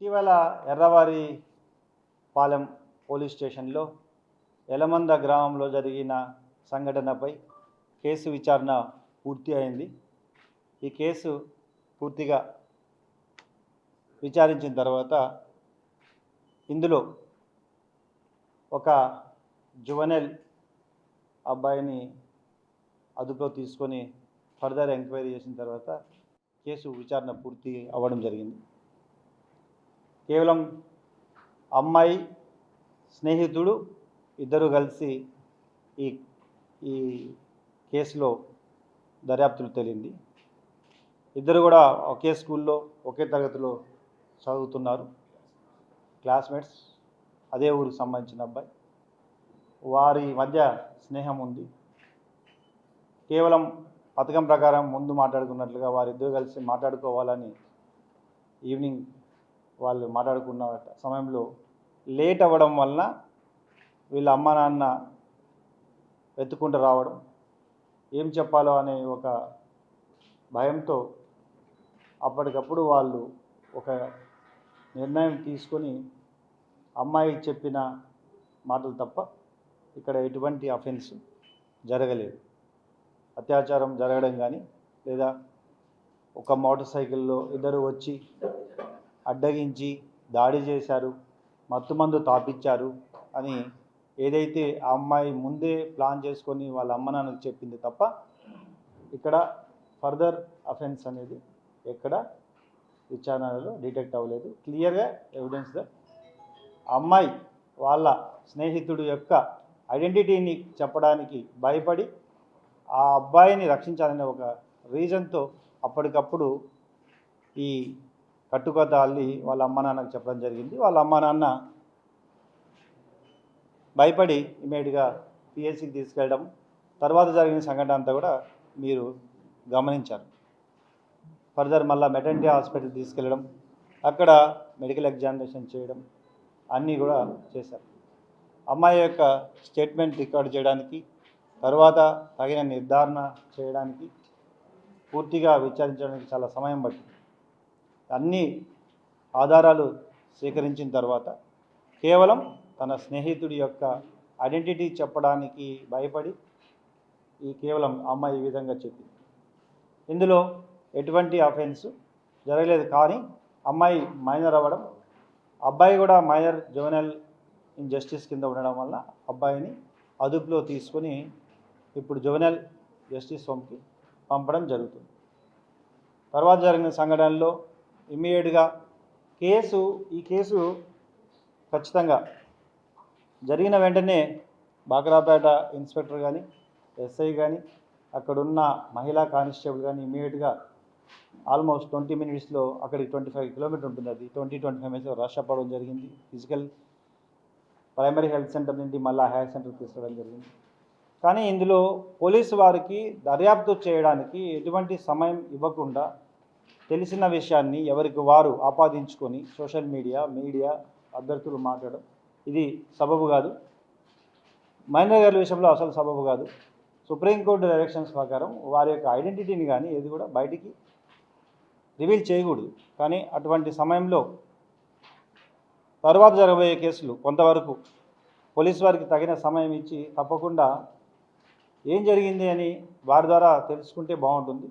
ఇటీవల ఎర్రవారిపాలెం పోలీస్ స్టేషన్లో ఎలమంద గ్రామంలో జరిగిన సంఘటనపై కేసు విచారణ పూర్తి అయింది. ఈ కేసు పూర్తిగా విచారించిన తర్వాత ఇందులో ఒక జువెనైల్ అబ్బాయిని అదుపులో తీసుకొని ఫర్దర్ ఎంక్వైరీ చేసిన తర్వాత కేసు విచారణ పూర్తి అవ్వడం జరిగింది. కేవలం అమ్మాయి స్నేహితుడు ఇద్దరు కలిసి ఈ కేసులో దర్యాప్తులు తేలింది. ఇద్దరు కూడా ఒకే స్కూల్లో ఒకే తరగతిలో చదువుతున్నారు, క్లాస్మేట్స్, అదే ఊరికి సంబంధించిన అబ్బాయి. వారి మధ్య స్నేహం ఉంది. కేవలం పథకం ప్రకారం ముందు మాట్లాడుకున్నట్లుగా వారిద్దరూ కలిసి మాట్లాడుకోవాలని ఈవినింగ్ వాళ్ళు మాట్లాడుకున్న సమయంలో లేట్ అవ్వడం వలన వీళ్ళ అమ్మ నాన్న వెతుక్కుంటూ రావడం, ఏం చెప్పాలో అనే ఒక భయంతో అప్పటికప్పుడు వాళ్ళు ఒక నిర్ణయం తీసుకొని అమ్మాయి చెప్పిన మాటలు తప్ప ఇక్కడ ఎటువంటి అఫెన్స్ జరగలేదు. అత్యాచారం జరగడం కానీ లేదా ఒక మోటార్ సైకిల్లో ఇద్దరు వచ్చి అడ్డగించి దాడి చేశారు, మత్తుమందు తాపించారు అని ఏదైతే ఆ అమ్మాయి ముందే ప్లాన్ చేసుకొని వాళ్ళ అమ్మ నాన్నకు చెప్పింది తప్ప ఇక్కడ ఫర్దర్ అఫెన్స్ అనేది ఎక్కడ విచారణలో డిటెక్ట్ అవ్వలేదు. క్లియర్గా ఎవిడెన్స్ అమ్మాయి వాళ్ళ స్నేహితుడు యొక్క ఐడెంటిటీని చెప్పడానికి భయపడి ఆ అబ్బాయిని రక్షించాలనే ఒక రీజన్తో అప్పటికప్పుడు ఈ కట్టుకథ అల్లి వాళ్ళ అమ్మ నాన్నకు చెప్పడం జరిగింది. వాళ్ళ అమ్మ నాన్న భయపడి ఇమీడియట్గా పిహెచ్సికి తీసుకెళ్ళడం, తర్వాత జరిగిన సంఘటన అంతా కూడా మీరు గమనించారు. ఫర్దర్ మళ్ళీ మెటర్నిటీ హాస్పిటల్ తీసుకెళ్ళడం, అక్కడ మెడికల్ ఎగ్జామినేషన్ చేయడం అన్నీ కూడా చేశారు. అమ్మాయి యొక్క స్టేట్మెంట్ రికార్డ్ చేయడానికి, తర్వాత తగిన నిర్ధారణ చేయడానికి, పూర్తిగా విచారించడానికి చాలా సమయం పట్టింది. అన్ని ఆధారాలు సేకరించిన తర్వాత కేవలం తన స్నేహితుడి యొక్క ఐడెంటిటీ చెప్పడానికి భయపడి కేవలం అమ్మాయి ఈ విధంగా చెప్పింది. ఇందులో ఎటువంటి అఫెన్స్ జరగలేదు. కానీ అమ్మాయి మైనర్ అవ్వడం, అబ్బాయి కూడా మైనర్ జువెనైల్ జస్టిస్ కింద ఉండడం వల్ల అబ్బాయిని అదుపులో తీసుకొని ఇప్పుడు జువెనైల్ జస్టిస్ హోమ్కి పంపడం జరుగుతుంది. తర్వాత జరిగిన సంఘటనలో ఇమ్మీడియట్గా ఈ కేసు ఖచ్చితంగా జరిగిన వెంటనే బాక్రాపేట ఇన్స్పెక్టర్ కానీ, ఎస్ఐ కానీ, అక్కడున్న మహిళా కానిస్టేబుల్ కానీ ఇమ్మీడియట్గా ఆల్మోస్ట్ 20 minutesలో అక్కడికి 25 కిలోమీటర్ ఉంటుంది, అది 20-25 minutesలో రష్ అవ్వడం జరిగింది. ఫిజికల్ ప్రైమరీ హెల్త్ సెంటర్ నుండి మళ్ళీ హెల్త్ సెంటర్కి తీసుకురావడం జరిగింది. కానీ ఇందులో పోలీసు వారికి దర్యాప్తు చేయడానికి ఎటువంటి సమయం ఇవ్వకుండా తెలిసిన విషయాన్ని ఎవరికి వారు ఆపాదించుకొని సోషల్ మీడియా అభ్యర్థులు మాట్లాడడం ఇది సబబు కాదు. మైనర్ గారి విషయంలో అసలు సబబు కాదు. సుప్రీంకోర్టు డైరెక్షన్స్ ప్రకారం వారి యొక్క ఐడెంటిటీని కానీ ఏది కూడా బయటికి రివీల్ చేయకూడదు. కానీ అటువంటి సమయంలో తర్వాత జరగబోయే కేసులు కొంతవరకు పోలీసు వారికి తగిన సమయం ఇచ్చి తప్పకుండా ఏం జరిగింది అని వారి ద్వారా తెలుసుకుంటే బాగుంటుంది.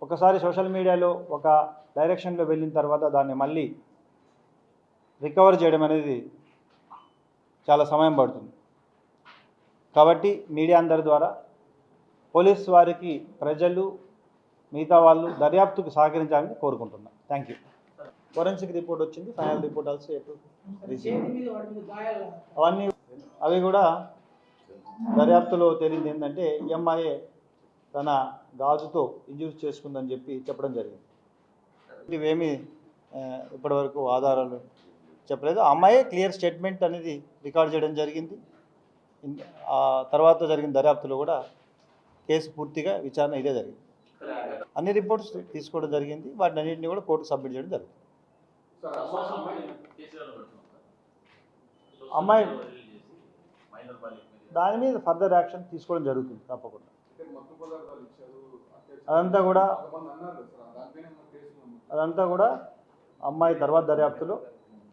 ఒకసారి సోషల్ మీడియాలో ఒక డైరెక్షన్లో వెళ్ళిన తర్వాత దాన్ని మళ్ళీ రికవర్ చేయడం అనేది చాలా సమయం పడుతుంది. కాబట్టి మీడియా అందరి ద్వారా పోలీసు వారికి ప్రజలు మిగతా వాళ్ళు దర్యాప్తుకు సహకరించాలని కోరుకుంటున్నాను. Thank you. ఫోరెన్సిక్ రిపోర్ట్ వచ్చింది, ఫైనల్ రిపోర్ట్ ఆల్సో అవన్నీ అవి కూడా దర్యాప్తులో తేలింది ఏంటంటే ఎంఐఏ తన గాజుతో ఇంజూరీ చేసుకుందని చెప్పడం జరిగింది. ఇవేమీ ఇప్పటివరకు ఆధారాలు చెప్పలేదు. అమ్మాయి క్లియర్ స్టేట్మెంట్ అనేది రికార్డ్ చేయడం జరిగింది. ఆ తర్వాత జరిగిన దర్యాప్తులో కూడా కేసు పూర్తిగా విచారణ ఇదే జరిగింది. అన్ని రిపోర్ట్స్ తీసుకోవడం జరిగింది. వాటిని అన్నింటినీ కూడా కోర్టుకు సబ్మిట్ చేయడం జరిగింది. అమ్మాయి దాని మీద ఫర్దర్ యాక్షన్ తీసుకోవడం జరుగుతుంది తప్పకుండా. అదంతా కూడా అమ్మాయి తర్వాత దర్యాప్తులో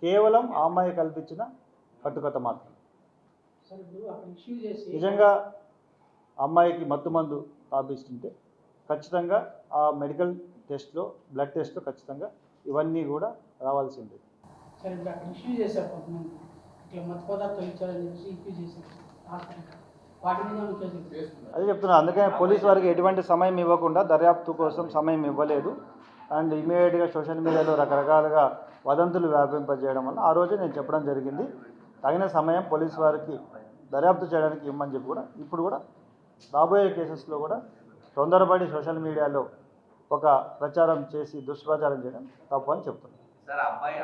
కేవలం ఆ అమ్మాయి కల్పించిన కట్టుకథ మాత్రం. నిజంగా అమ్మాయికి మత్తుమందు తాపిస్తుంటే ఖచ్చితంగా ఆ మెడికల్ టెస్ట్లో బ్లడ్ టెస్ట్లో ఖచ్చితంగా ఇవన్నీ కూడా రావాల్సిందే. సరే ఇప్పుడు అక్కడ ఇష్యూ చేశారు కొంతమంది ఇట్లా మత్తు పదార్థాలు ఇచ్చారని చెప్పేసి ఇష్యూ చేశారు హాస్పిటల్ వాటి మీద అదే చెప్తున్నా. అందుకని పోలీస్ వారికి ఎటువంటి సమయం ఇవ్వకుండా దర్యాప్తు కోసం సమయం ఇవ్వలేదు. అండ్ ఇమీడియట్గా సోషల్ మీడియాలో రకరకాలుగా వదంతులు వ్యాపింపజేయడం వల్ల ఆ రోజే నేను చెప్పడం జరిగింది. తగిన సమయం పోలీస్ వారికి దర్యాప్తు చేయడానికి ఇవ్వమని చెప్పి కూడా ఇప్పుడు కూడా రాబోయే కేసెస్లో కూడా తొందరపడి సోషల్ మీడియాలో ఒక ప్రచారం చేసి దుష్ప్రచారం చేయడం తప్పు అని చెప్తున్నాను. సార్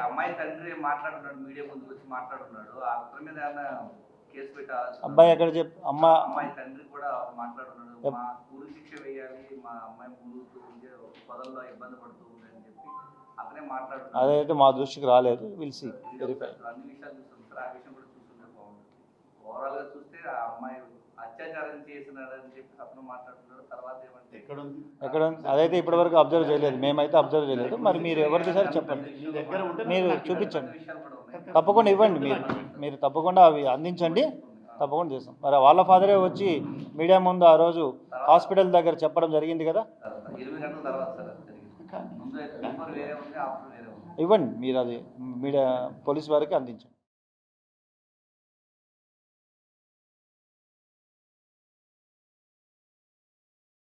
అమ్మాయి తండ్రి మాట్లాడుతున్నాడు, మీడియా ముందుకు వచ్చి మాట్లాడుతున్నాడు. ఆ అతని మీద ఏమైనా కేసు పెట్టాలి? అబ్బాయి ఎక్కడ అమ్మాయి తండ్రి కూడా మాట్లాడుతున్నాడు, మా ఊరు శిక్ష వేయాలి, మా అమ్మాయి ముందుకు ఉంటే పదవుల్లో ఇబ్బంది పడుతూ ఉంది అని చెప్పి అతనే మాట్లాడుతున్నాడు. అదైతే మా దృష్టికి రాలేదు. విల్సి వెరిఫై. అన్ని విషయాలు చూస్తుంది సార్, ఆ విషయం కూడా చూస్తుంటే బాగుంటుంది. ఓవరాల్ గా చూస్తే ఆ అమ్మాయి అత్యాచారం చేసినాడని చెప్పి అతను మాట్లాడుతున్నాడు. తర్వాత ఏమంటే ఎక్కడ అదైతే ఇప్పటివరకు అబ్జర్వ్ చేయలేదు, మేమైతే అబ్జర్వ్ చేయలేదు. మరి మీరు ఎవరు చూసారో చెప్పండి, మీరు చూపించండి, తప్పకుండా ఇవ్వండి. మీరు తప్పకుండా అవి అందించండి, తప్పకుండా చేస్తాం. మరి వాళ్ళ ఫాదరే వచ్చి మీడియా ముందు ఆ రోజు హాస్పిటల్ దగ్గర చెప్పడం జరిగింది కదా. 20 గంటల తర్వాత సార్ ముందు వేరే ఉంది, ఆఫ్టర్ వేరే ఉంది. ఇవ్వండి, మీరు అది మీడియా పోలీస్ వారికి అందించండి.